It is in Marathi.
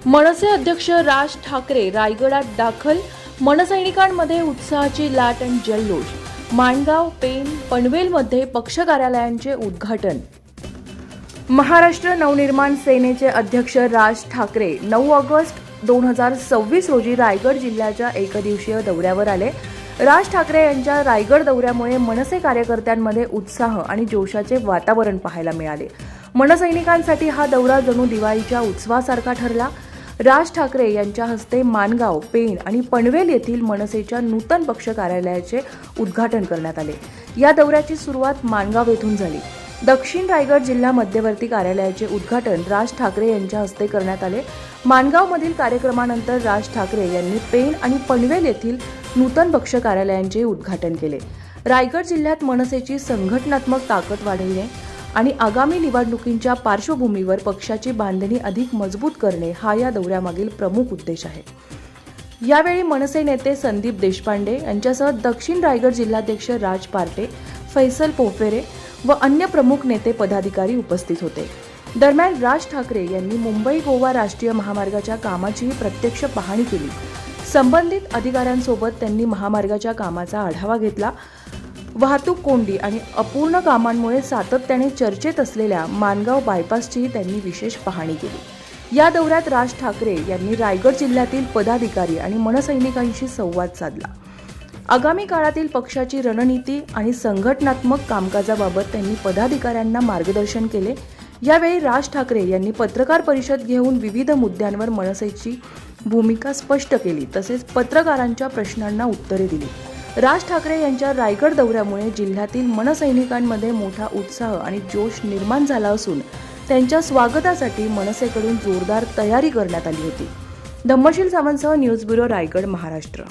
मनसे अध्यक्ष राज ठाकरे रायगडात दाखल. मनसैनिकांमध्ये उत्साहाची लाट आणि जल्लोष. माणगाव, पेण, पनवेलमध्ये पक्ष कार्यालयांचे उद्घाटन. महाराष्ट्र नवनिर्माण सेनेचे अध्यक्ष राज ठाकरे 9 ऑगस्ट 2026 रोजी रायगड जिल्ह्याच्या एकदिवसीय दौऱ्यावर आले. राज ठाकरे यांच्या रायगड दौऱ्यामुळे मनसे कार्यकर्त्यांमध्ये उत्साह आणि जोशाचे वातावरण पाहायला मिळाले. मनसैनिकांसाठी हा दौरा जणू दिवाळीच्या उत्सवासारखा ठरला. राज ठाकरे यांच्या हस्ते माणगाव, पेण आणि पनवेल येथील मनसेच्या नूतन पक्ष कार्यालयाचे उद्घाटन करण्यात आले. या दौऱ्याची सुरुवात माणगाव येथून झाली. दक्षिण रायगड जिल्हा मध्यवर्ती कार्यालयाचे उद्घाटन राज ठाकरे यांच्या हस्ते करण्यात आले. माणगावमधील कार्यक्रमानंतर राज ठाकरे यांनी पेण आणि पनवेल येथील नूतन पक्ष कार्यालयांचे उद्घाटन केले. रायगड जिल्ह्यात मनसेची संघटनात्मक ताकद वाढविणे आणि आगामी निवडणुकींच्या पार्श्वभूमीवर पक्षाची बांधणी अधिक मजबूत करणे हा या दौऱ्यामागील प्रमुख उद्देश आहे. यावेळी मनसे नेते संदीप देशपांडे यांच्यासह दक्षिण रायगड जिल्हाध्यक्ष राज पार्टे, फैसल पोफेरे व अन्य प्रमुख नेते पदाधिकारी उपस्थित होते. दरम्यान राज ठाकरे यांनी मुंबई-गोवा राष्ट्रीय महामार्गाच्या कामाचीही प्रत्यक्ष पाहणी केली. संबंधित अधिकाऱ्यांसोबत त्यांनी महामार्गाच्या कामाचा आढावा घेतला. वाहतूक कोंडी आणि अपूर्ण कामांमुळे सातत्याने चर्चेत असलेल्या माणगाव बायपासचीही त्यांनी विशेष पाहणी केली. या दौऱ्यात राज ठाकरे यांनी रायगड जिल्ह्यातील पदाधिकारी आणि मनसैनिकांशी संवाद साधला. आगामी काळातील पक्षाची रणनीती आणि संघटनात्मक कामकाजाबाबत त्यांनी पदाधिकाऱ्यांना मार्गदर्शन केले. यावेळी राज ठाकरे यांनी पत्रकार परिषद घेऊन विविध मुद्द्यांवर मनसेची भूमिका स्पष्ट केली, तसेच पत्रकारांच्या प्रश्नांना उत्तरे दिली. राज ठाकरे यांच्या रायगड दौऱ्यामुळे जिल्ह्यातील मनसैनिकांमध्ये मोठा उत्साह आणि जोश निर्माण झाला असून त्यांच्या स्वागतासाठी मनसेकडून जोरदार तयारी करण्यात आली होती. धम्मशील सावंतसह न्यूज ब्युरो, रायगड, महाराष्ट्र.